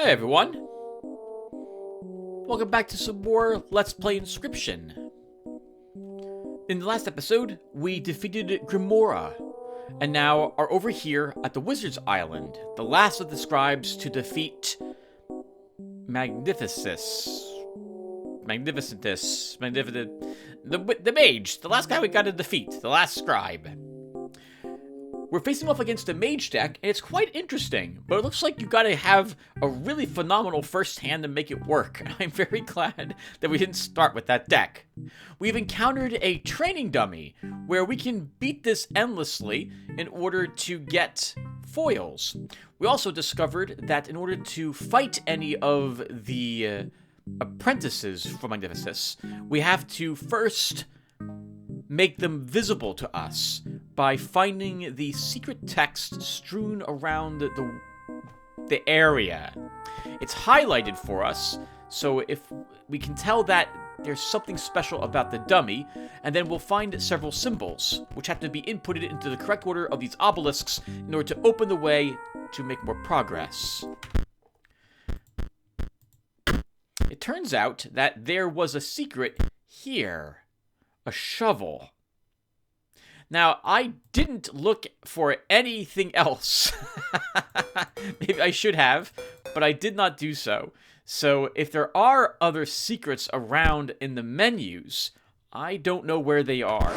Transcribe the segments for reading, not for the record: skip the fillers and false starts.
Hey everyone! Welcome back to some more Let's Play Inscryption. In the last episode, we defeated Grimora, and now are over here at the Wizard's Island, the last of the scribes to defeat Magnificentus, the mage, the last guy we got to defeat, the last scribe. We're facing off against a mage deck, and it's quite interesting, but it looks like you gotta have a really phenomenal first hand to make it work, and I'm very glad that we didn't start with that deck. We've encountered a training dummy, where we can beat this endlessly in order to get foils. We also discovered that in order to fight any of the apprentices from Magnificus, we have to first make them visible to us by finding the secret text strewn around the area. It's highlighted for us, so if we can tell that there's something special about the dummy, and then we'll find several symbols, which have to be inputted into the correct order of these obelisks in order to open the way to make more progress. It turns out that there was a secret here. A shovel. Now, I didn't look for anything else. Maybe I should have, but I did not do so. So, if there are other secrets around in the menus, I don't know where they are.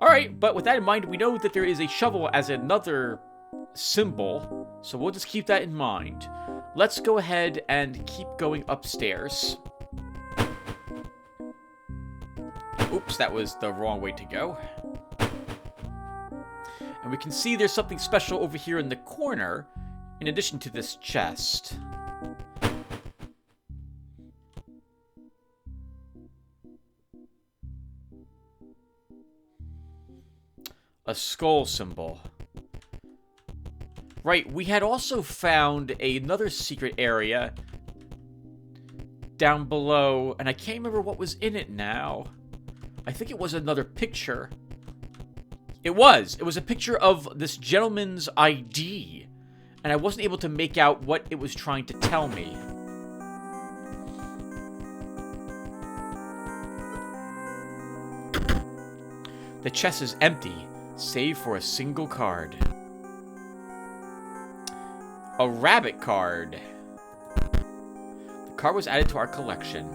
Alright, but with that in mind, we know that there is a shovel as another symbol, so we'll just keep that in mind. Let's go ahead and keep going upstairs. Oops, that was the wrong way to go. And we can see there's something special over here in the corner, in addition to this chest. A skull symbol. Right, we had also found another secret area down below, and I can't remember what was in it now. I think it was another picture. It was a picture of this gentleman's ID, and I wasn't able to make out what it was trying to tell me. The chest is empty, save for a single card. A rabbit card. The card was added to our collection.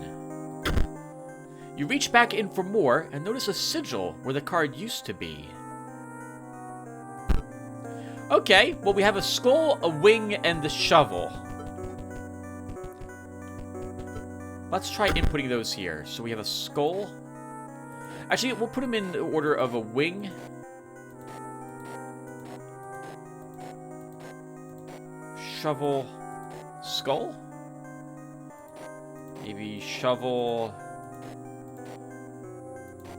You reach back in for more and notice a sigil where the card used to be. Okay, well we have a skull, a wing, and the shovel. Let's try inputting those here. So we have a skull. Actually, we'll put them in the order of a wing. Shovel, skull? Maybe shovel,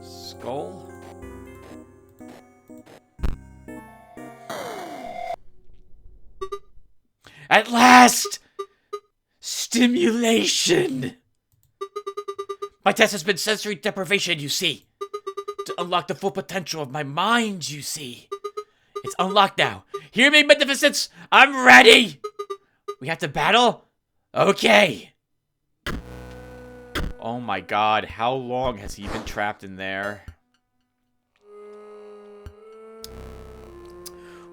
skull? At last! Stimulation! My test has been sensory deprivation, you see. To unlock the full potential of my mind, you see. It's unlocked now. Hear me, Magnificence! I'm ready! We have to battle? Okay. Oh my god, how long has he been trapped in there?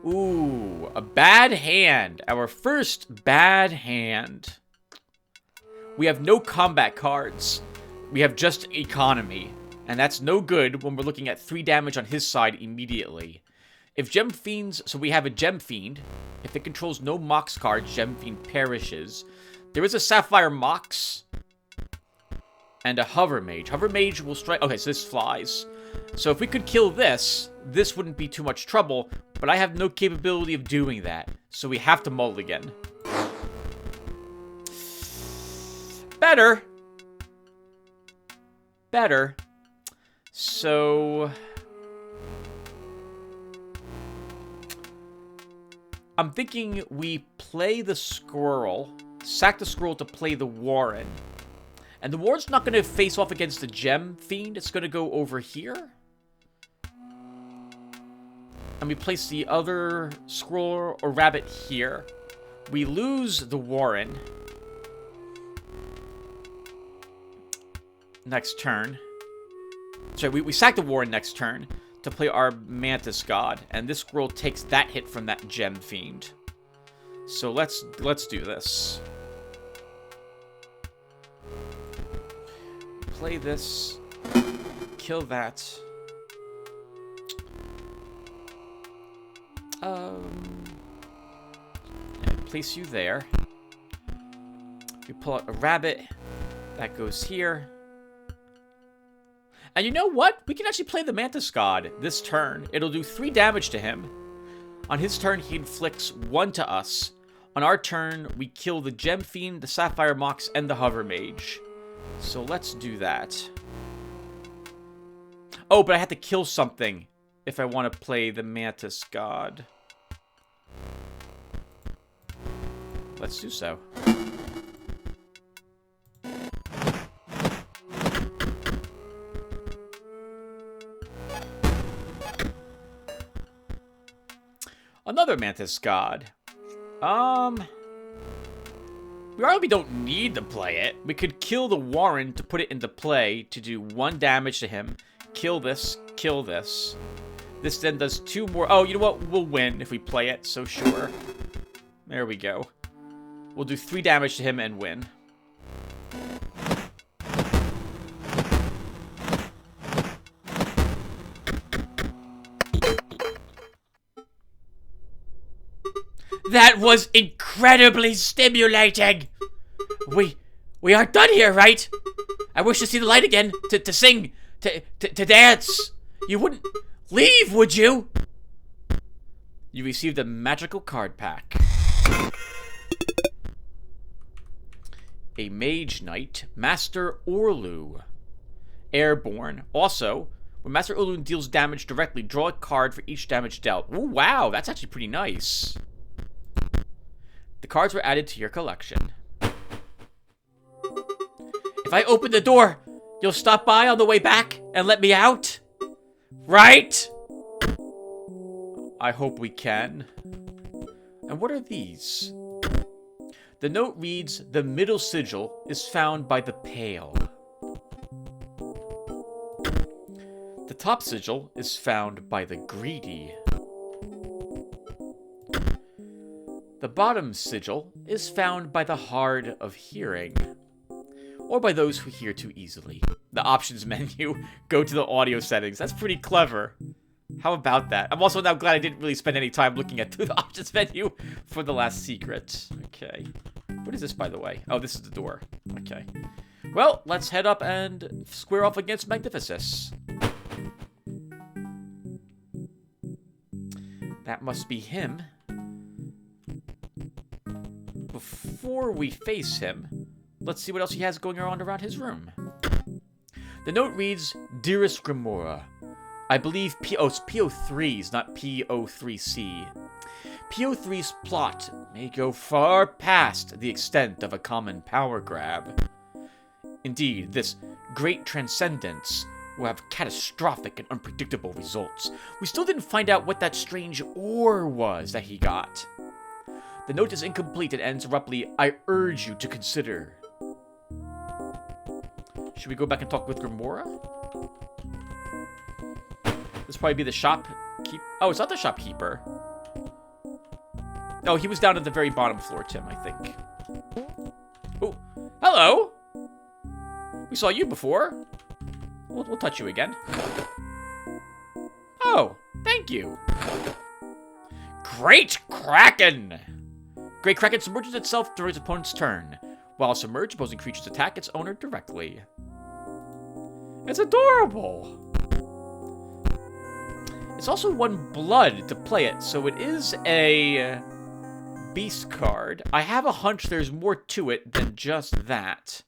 Ooh, a bad hand. Our first bad hand. We have no combat cards. We have just economy. And that's no good when we're looking at 3 damage on his side immediately. If Gem Fiends, so we have a Gem Fiend. If it controls no Mox cards, Gem Fiend perishes. There is a Sapphire Mox. And a Hover Mage. Hover Mage will strike... Okay, so this flies. So if we could kill this, this wouldn't be too much trouble. But I have no capability of doing that. So we have to mulligan. Better. Better. So... I'm thinking we play the squirrel, sack the squirrel to play the Warren. And the Warren's not going to face off against the Gem Fiend. It's going to go over here. and we place the other squirrel or rabbit here. We lose the Warren next turn. Sorry, we sack the Warren next turn to play our Mantis God, and this squirrel takes that hit from that Gem Fiend. So let's do this. Play this. Kill that. And place you there. We pull out a rabbit. That goes here. And you know what? We can actually play the Mantis God this turn. It'll do 3 damage to him. On his turn, he inflicts 1 to us. On our turn, we kill the Gem Fiend, the Sapphire Mox, and the Hover Mage. So let's do that. Oh, but I have to kill something if I want to play the Mantis God. Let's do so. Another Mantis God. We already don't need to play it. We could kill the Warren to put it into play to do 1 damage to him. Kill this, kill this. This then does 2 more. Oh, you know what? We'll win if we play it, so sure. There we go. We'll do 3 damage to him and win. That was incredibly stimulating! We aren't done here, right? I wish to see the light again, to sing, to dance. You wouldn't leave, would you? You received a magical card pack. A Mage Knight, Master Orlu. Airborne. Also, when Master Orlu deals damage directly, draw a card for each damage dealt. Ooh, wow, that's actually pretty nice. The cards were added to your collection. If I open the door, you'll stop by on the way back and let me out? Right? I hope we can. And what are these? The note reads, the middle sigil is found by the pale. The top sigil is found by the greedy. The bottom sigil is found by the hard of hearing, or by those who hear too easily. The options menu, go to the audio settings. That's pretty clever. How about that? I'm also now glad I didn't really spend any time looking at the options menu for the last secret. Okay. What is this, by the way? Oh, this is the door. Okay. Well, let's head up and square off against Magnificus. That must be him. Before we face him, let's see what else he has going on around his room. The note reads, Dearest Grimora, I believe it's PO3's, not PO3C. PO3's plot may go far past the extent of a common power grab. Indeed, this great transcendence will have catastrophic and unpredictable results. We still didn't find out what that strange ore was that he got. The note is incomplete and ends abruptly, I urge you to consider. Should we go back and talk with Grimora? This probably be the shopkeep. Oh, it's not the shopkeeper. No, he was down at the very bottom floor, Tim, I think. Oh, hello! We saw you before. We'll touch you again. Oh, thank you. Great Kraken! Great Kraken submerges itself during its opponent's turn. While submerged, opposing creatures attack its owner directly. It's adorable! It's also 1 blood to play it, so it is a beast card. I have a hunch there's more to it than just that.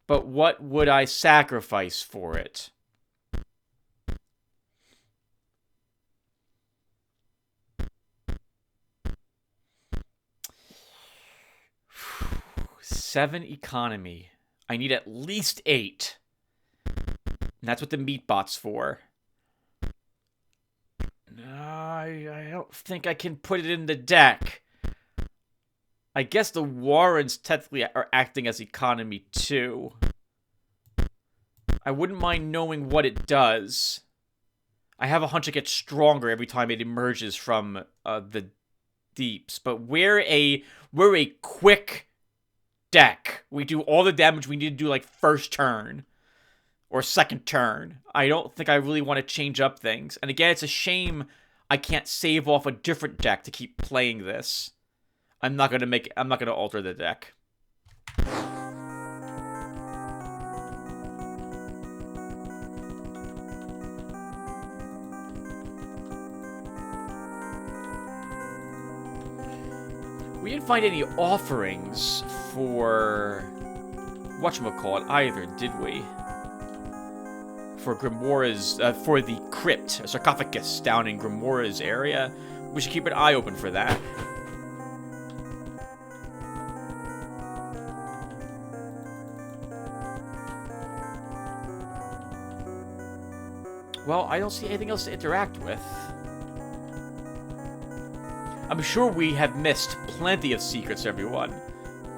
But what would I sacrifice for it? Seven economy. I need at least 8. And that's what the meat bot's for. No, I don't think I can put it in the deck. I guess the Warrens technically are acting as economy too. I wouldn't mind knowing what it does. I have a hunch it gets stronger every time it emerges from the deeps. But we're a quick deck. We do all the damage we need to do like first turn or second turn. I don't think I really want to change up things. And again, it's a shame I can't save off a different deck to keep playing this. I'm not gonna alter the deck. We didn't find any offerings for whatchamacallit either, did we? For Grimora's, for the crypt, a sarcophagus down in Grimora's area. We should keep an eye open for that. Well, I don't see anything else to interact with. I'm sure we have missed plenty of secrets, everyone.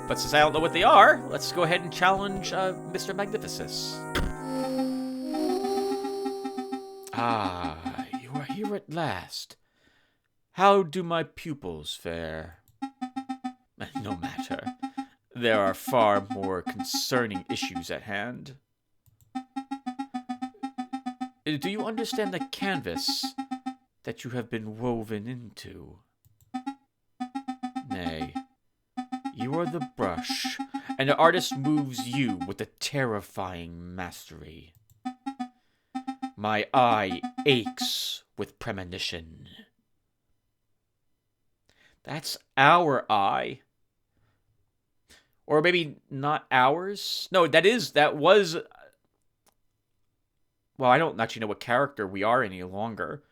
But since I don't know what they are, let's go ahead and challenge Mr. Magnificus. Ah, you are here at last. How do my pupils fare? No matter. There are far more concerning issues at hand. Do you understand the canvas that you have been woven into? Nay, you are the brush, and the artist moves you with a terrifying mastery. My eye aches with premonition. That's our eye. Or maybe not ours? No, that was... Well, I don't actually know what character we are any longer.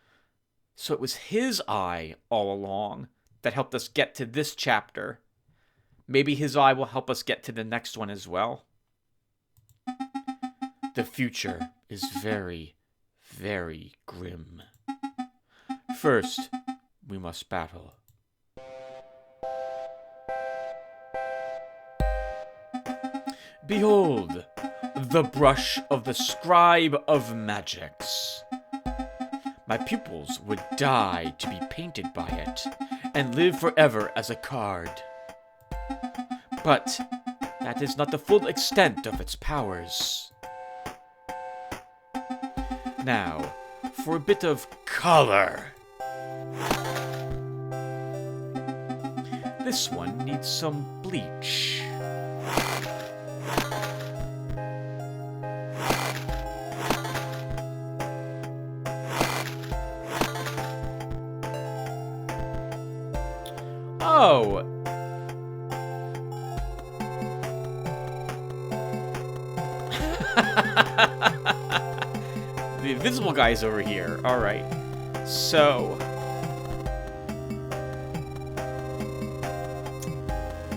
So it was his eye all along that helped us get to this chapter. Maybe his eye will help us get to the next one as well. The future is very, very grim. First, we must battle. Behold, the brush of the scribe of magics. My pupils would die to be painted by it, and live forever as a card. But that is not the full extent of its powers. Now, for a bit of color. This one needs some bleach. Oh. The invisible guy's over here. All right. So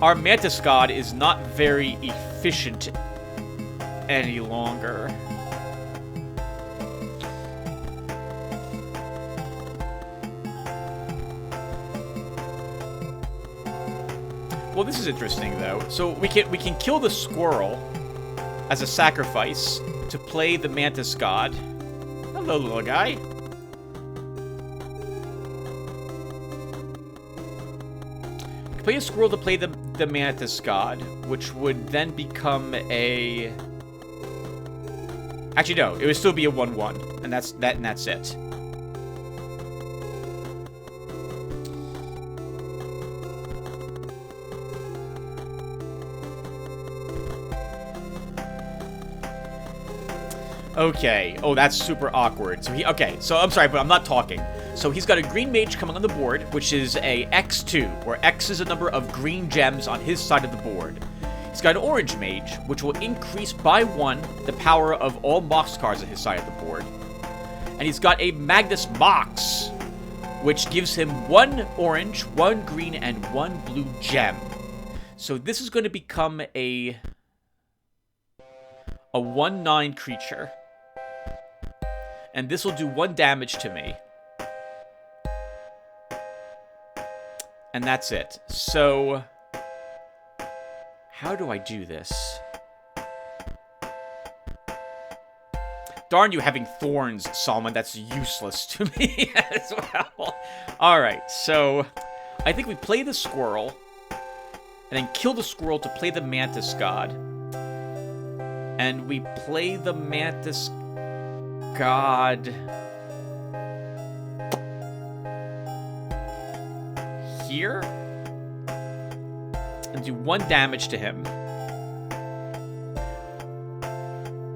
our Mantis God is not very efficient any longer. Well, this is interesting though. So we can kill the squirrel as a sacrifice to play the Mantis God. Hello, little guy. Play a squirrel to play the Mantis God, which would then become a... Actually, no. It would still be a 1/1, and that's it. Okay. Oh, that's super awkward. So so I'm sorry, but I'm not talking. So he's got a green mage coming on the board, which is a X2, where X is a number of green gems on his side of the board. He's got an orange mage, which will increase by 1 the power of all Mox cards on his side of the board. And he's got a Magnus Mox, which gives him 1 orange, 1 green, and 1 blue gem. So this is going to become a 1/9 creature. And this will do 1 damage to me. And that's it. So, how do I do this? Darn you having thorns, Salmon. That's useless to me as well. Alright, so I think we play the squirrel, and then kill the squirrel to play the Mantis God. And we play the Mantis God here, and do 1 damage to him.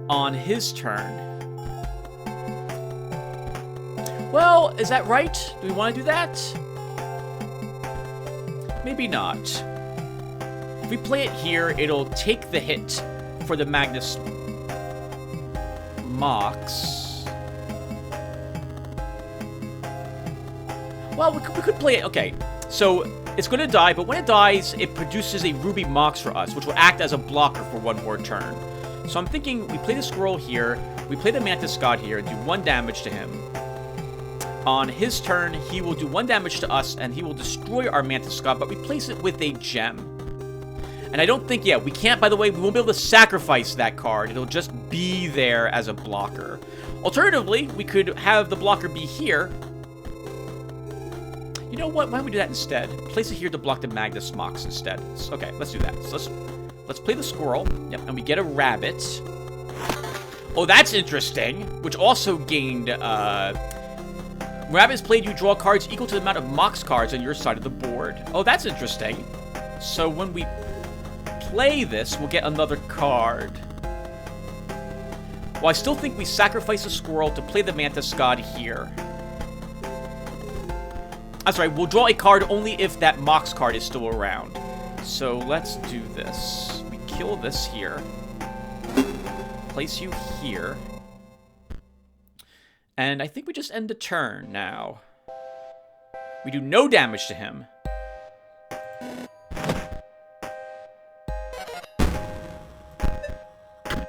On his turn. Well, is that right? Do we want to do that? Maybe not. If we play it here, it'll take the hit for the Magnus Mox. Well, we could play it. Okay, so it's going to die, but when it dies, it produces a Ruby Mox for us, which will act as a blocker for 1 more turn. So I'm thinking we play the squirrel here, we play the Mantis God here, and do 1 damage to him. On his turn, he will do 1 damage to us, and he will destroy our Mantis God, but replace it with a gem. And I don't think, yeah, we can't, by the way, we won't be able to sacrifice that card. It'll just be there as a blocker. Alternatively, we could have the blocker be here. You know what? Why don't we do that instead? Place it here to block the Magnus Mox instead. Okay, let's do that. So let's play the squirrel. Yep, and we get a rabbit. Oh, that's interesting. Which also gained, when rabbit is played, you draw cards equal to the amount of Mox cards on your side of the board. Oh, that's interesting. So when we play this, we'll get another card. Well, I still think we sacrifice a squirrel to play the Mantis God here. That's right, we'll draw a card only if that Mox card is still around. So let's do this. We kill this here. Place you here. And I think we just end the turn now. We do no damage to him.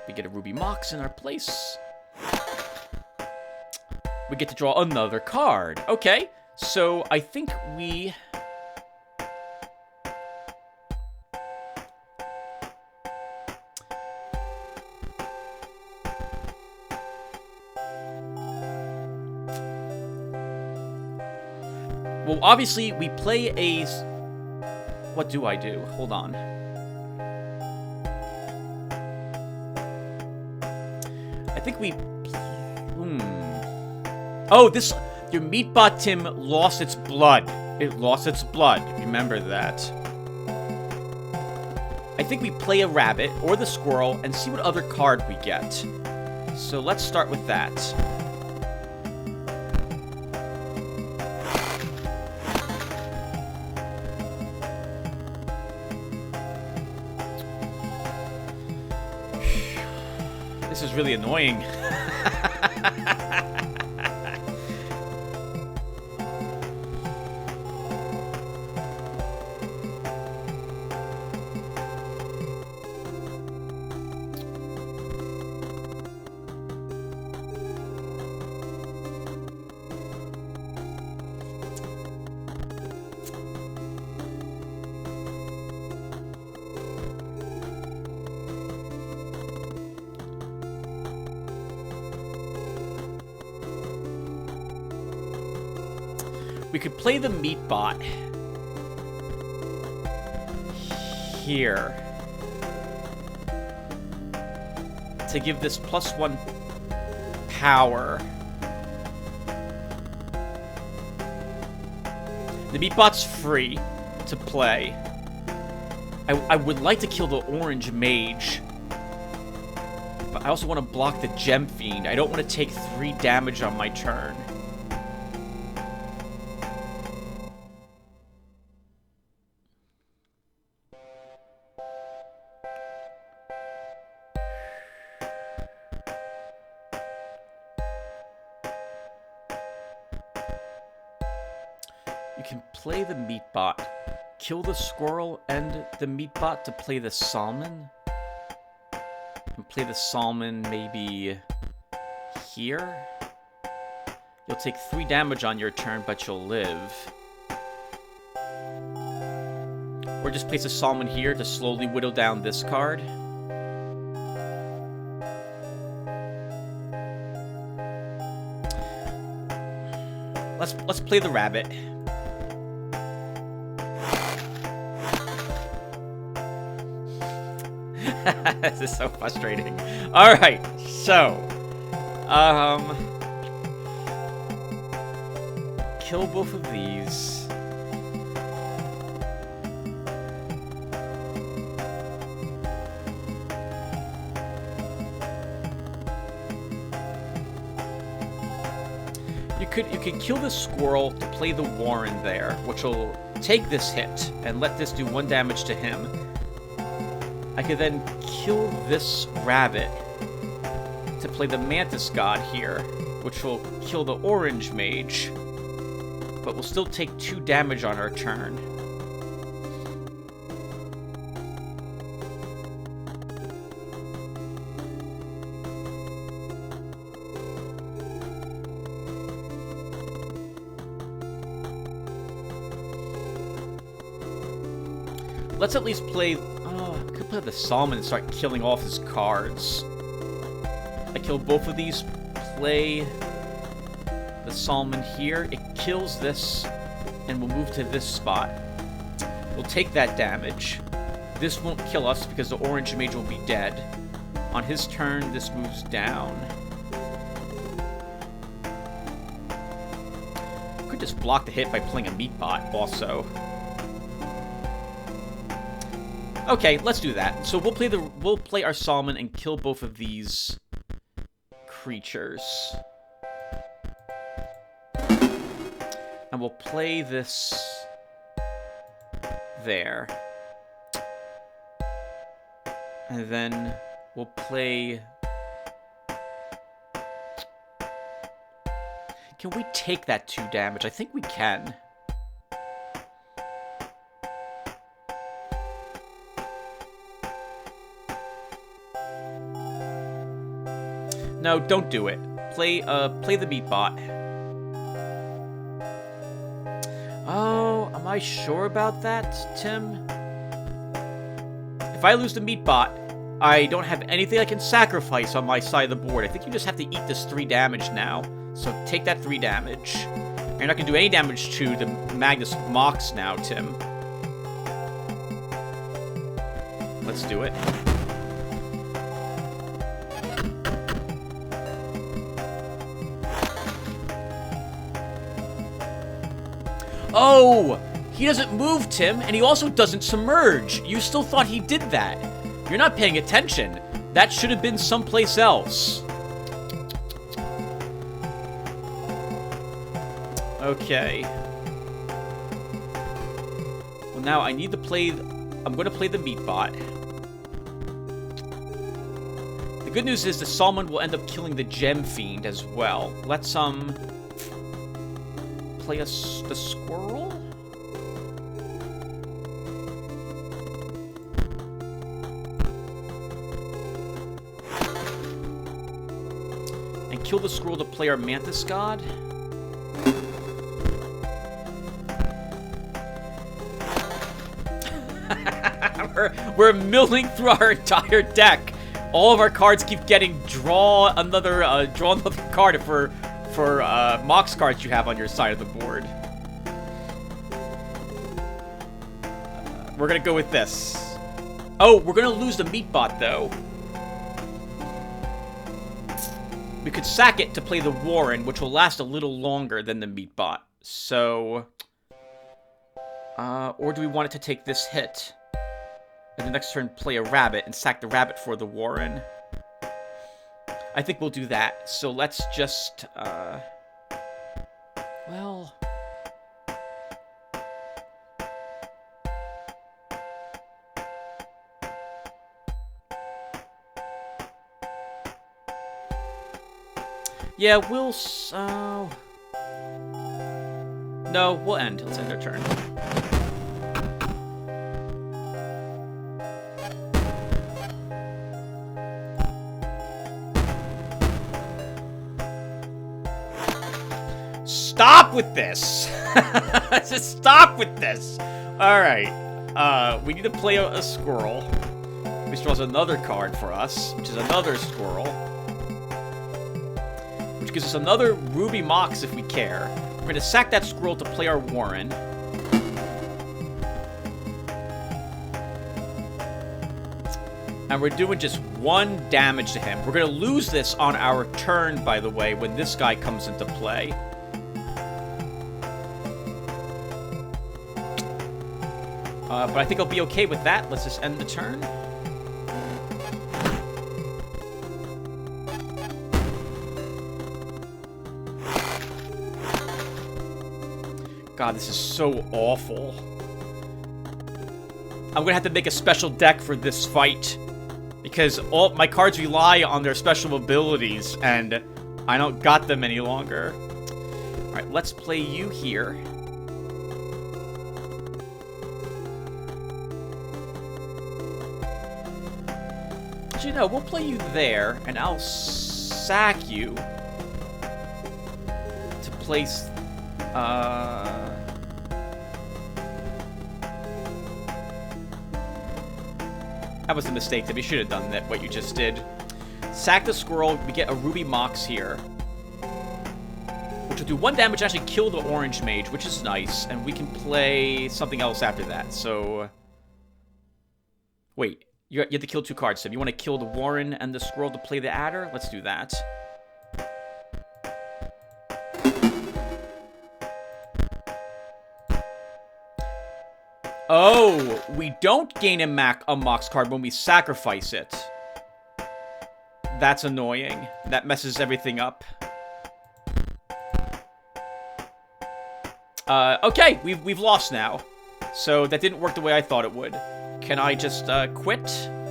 We get a Ruby Mox in our place. We get to draw another card. Okay, so I think we... Well, obviously, we play a... What do I do? Hold on. I think we... Oh, this... Your Meatbot Tim lost its blood. It lost its blood. Remember that. I think we play a rabbit or the squirrel and see what other card we get. So let's start with that. This is really annoying. We could play the Meatbot here to give this +1 power. The Meatbot's free to play. I would like to kill the Orange Mage, but I also want to block the Gem Fiend. I don't want to take 3 damage on my turn. You can play the Meatbot, kill the squirrel and the Meatbot to play the Salmon. And play the Salmon maybe here. You'll take 3 damage on your turn, but you'll live. Or just place a Salmon here to slowly whittle down this card. Let's play the rabbit. This is so frustrating. Alright, so kill both of these. You could kill the squirrel to play the Warren there, which will take this hit and let this do 1 damage to him. I could then kill this rabbit to play the Mantis God here, which will kill the orange mage, but will still take 2 damage on our turn. Let's at least play... Oh, I could play the Salmon and start killing off his cards. I kill both of these, play the Salmon here. It kills this, and we'll move to this spot. We'll take that damage. This won't kill us because the orange mage will be dead. On his turn, this moves down. Could just block the hit by playing a meat bot also. Okay, let's do that. So we'll play our Salmon and kill both of these creatures. And we'll play this there. And then we'll play... Can we take that 2 damage? I think we can. No, don't do it. Play the meat bot. Oh, am I sure about that, Tim? If I lose the meat bot, I don't have anything I can sacrifice on my side of the board. I think you just have to eat this 3 damage now. So take that 3 damage. You're not gonna do any damage to the Magnus Mox now, Tim. Let's do it. Oh! He doesn't move, Tim, and he also doesn't submerge. You still thought he did that. You're not paying attention. That should have been someplace else. Okay. Well, now I need to play... I'm going to play the meat bot. The good news is the Salmon will end up killing the Gem Fiend as well. Let's, play the squirrel? And kill the squirrel to play our Mantis God? We're milling through our entire deck. All of our cards keep getting draw another card for Mox cards you have on your side of the board. We're gonna go with this. Oh, we're gonna lose the meat bot though. We could sack it to play the Warren, which will last a little longer than the meat bot. So, or do we want it to take this hit? And the next turn play a rabbit and sack the rabbit for the Warren. I think we'll do that. So let's just, well... Yeah, we'll, no, we'll end. Let's end our turn. stop with this. Just stop with this. All right. We need to play a squirrel. Which draws another card for us, which is another squirrel. Which gives us another Ruby Mox if we care. We're going to sack that squirrel to play our Warren. And we're doing just 1 damage to him. We're going to lose this on our turn, by the way, when this guy comes into play. But I think I'll be okay with that. Let's just end the turn. God, this is so awful. I'm gonna have to make a special deck for this fight. Because all my cards rely on their special abilities, and I don't got them any longer. Alright, let's play you here. Actually, no, we'll play you there, and I'll sack you to place... That was a mistake. That we should have done that, what you just did. Sack the squirrel. We get a Ruby Mox here. Which will do 1 damage, actually kill the orange mage, which is nice. And we can play something else after that. So... Wait. You have to kill 2 cards, Tim. You want to kill the Warren and the squirrel to play the adder? Let's do that. Oh, we don't gain a Mox card when we sacrifice it. That's annoying. That messes everything up. Okay, we've lost now. So that didn't work the way I thought it would. Can I just quit?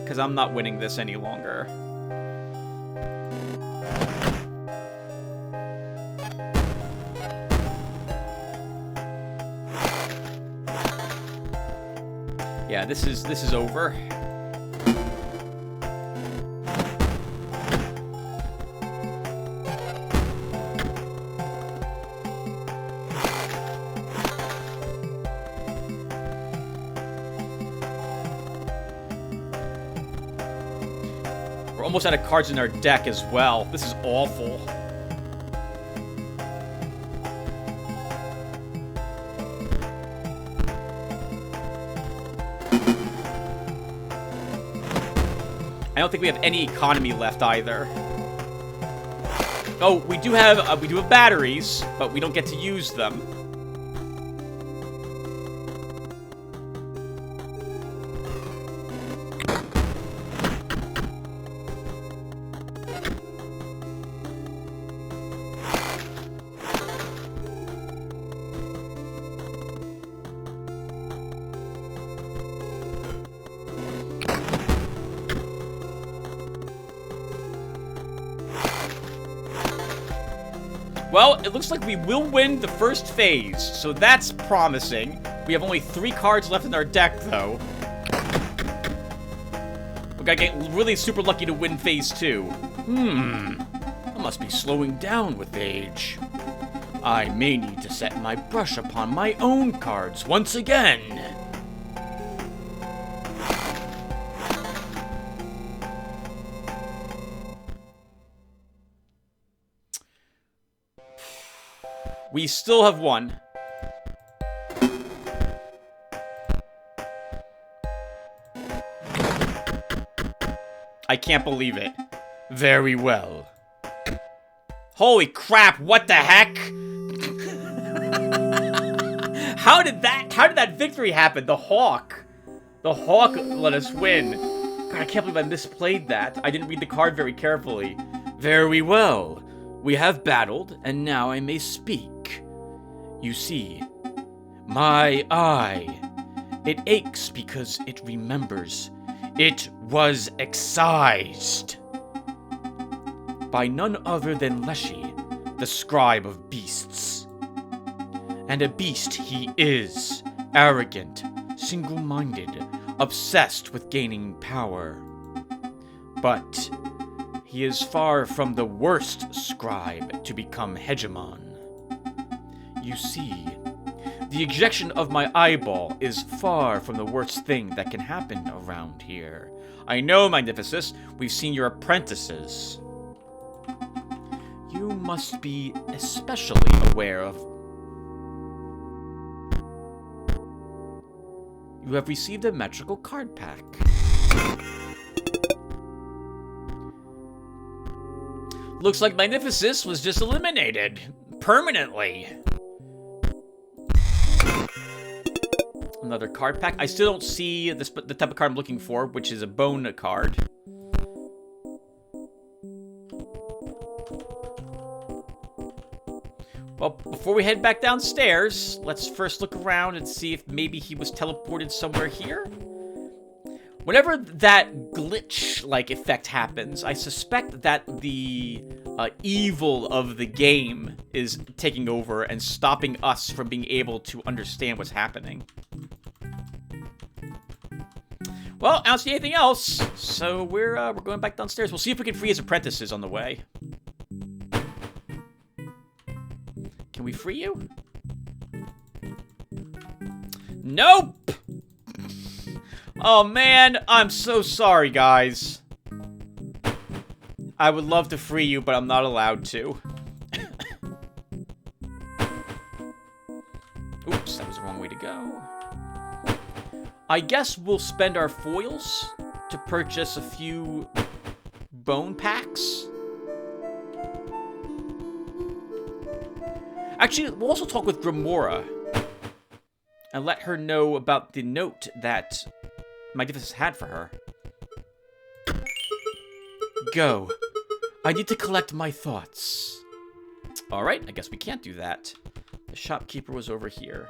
Because I'm not winning this any longer. Yeah, this is over. We're almost out of cards in our deck as well. This is awful. I don't think we have any economy left either. Oh, we do have batteries, but we don't get to use them. Well, it looks like we will win the first phase, so that's promising. We have only 3 cards left in our deck, though. We gotta get really super lucky to win phase 2. I must be slowing down with age. I may need to set my brush upon my own cards once again. We still have won. I can't believe it. Very well. Holy crap, what the heck? How did that victory happen? The Hawk let us win. God, I can't believe I misplayed that. I didn't read the card very carefully. Very well. We have battled, and now I may speak. You see, my eye, it aches because it remembers. It was excised by none other than Leshy, the scribe of beasts. And a beast he is, arrogant, single-minded, obsessed with gaining power. But he is far from the worst scribe to become hegemon. You see, the ejection of my eyeball is far from the worst thing that can happen around here. I know, Magnificus, we've seen your apprentices. You must be especially aware of... You have received a magical card pack. Looks like Magnificus was just eliminated. Permanently. Another card pack. I still don't see the type of card I'm looking for, which is a bone card. Well, before we head back downstairs, let's first look around and see if maybe he was teleported somewhere here. Whenever that glitch-like effect happens, I suspect that the evil of the game is taking over and stopping us from being able to understand what's happening. Well, I don't see anything else, so we're going back downstairs. We'll see if we can free his apprentices on the way. Can we free you? Nope! Oh man, I'm so sorry, guys. I would love to free you, but I'm not allowed to. Oops, that was the wrong way to go. I guess we'll spend our foils to purchase a few bone packs. Actually, we'll also talk with Grimora and let her know about the note that Magnificus had for her. Go. I need to collect my thoughts. Alright, I guess we can't do that. The shopkeeper was over here.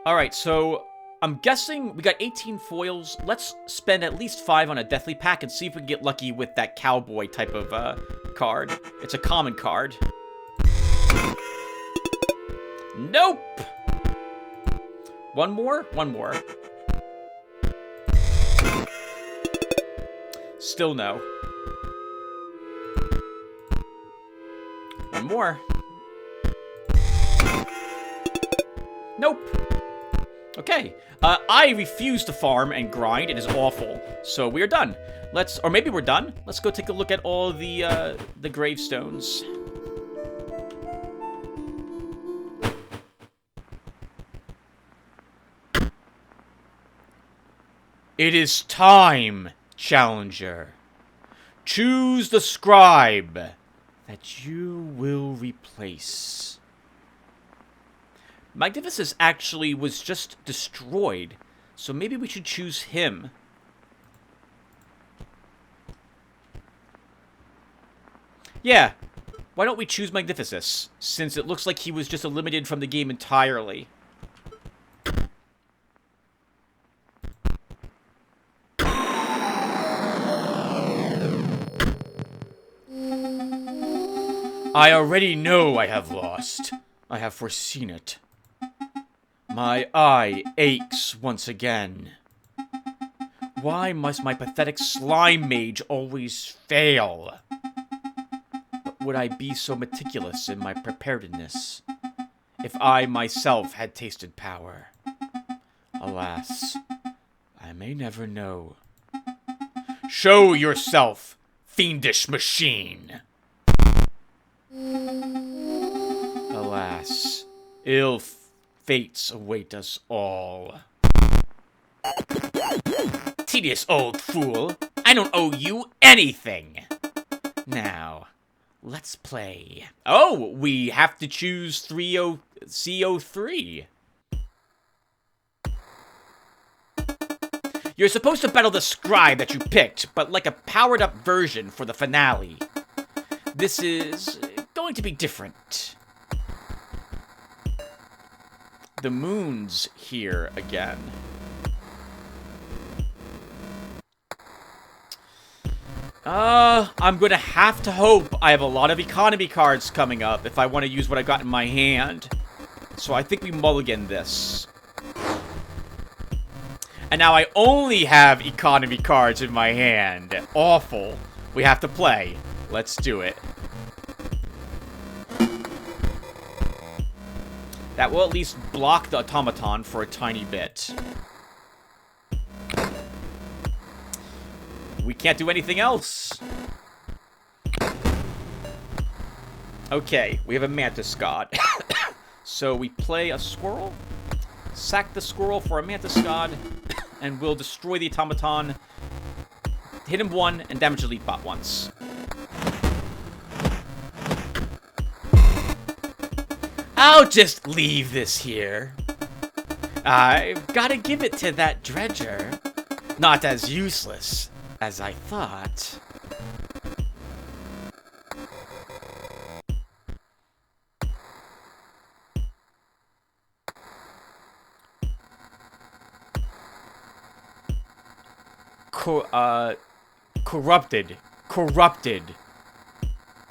Alright, so I'm guessing we got 18 foils. Let's spend at least 5 on a Deathly Pack and see if we can get lucky with that cowboy type of card. It's a common card. Nope! One more? One more. Still no. One more. Nope. Okay. I refuse to farm and grind. It is awful. So we are done. Or maybe we're done. Let's go take a look at all the gravestones. It is time, Challenger. Choose the scribe that you will replace. Magnificus actually was just destroyed, so maybe we should choose him. Yeah, why don't we choose Magnificus, since it looks like he was just eliminated from the game entirely. I already know I have lost. I have foreseen it. My eye aches once again. Why must my pathetic slime mage always fail? But would I be so meticulous in my preparedness if I myself had tasted power? Alas, I may never know. Show yourself, fiendish machine! Alas, ill fates await us all. Tedious old fool, I don't owe you anything. Now, let's play. Oh, we have to choose CO3. You're supposed to battle the scribe that you picked, but like a powered-up version for the finale. This is going to be different. The moon's here again. I'm gonna have to hope I have a lot of economy cards coming up if I want to use what I got in my hand. So I think we mulligan this. And now I only have economy cards in my hand. Awful. We have to play. Let's do it. That will at least block the automaton for a tiny bit. We can't do anything else. Okay, we have a Mantis God. So we play a squirrel, sack the squirrel for a Mantis God, and we'll destroy the automaton, hit him 1, and damage the elite bot once. I'll just leave this here. I've gotta give it to that dredger. Not as useless as I thought. Corrupted.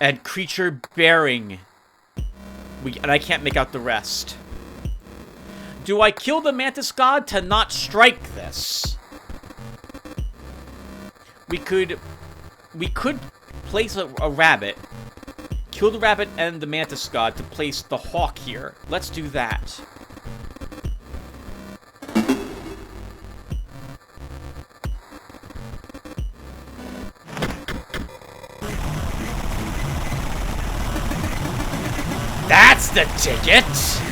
And creature bearing. And I can't make out the rest. Do I kill the Mantis God to not strike this? We could place a rabbit, kill the rabbit and the Mantis God to place the hawk here. Let's do that. That's the ticket!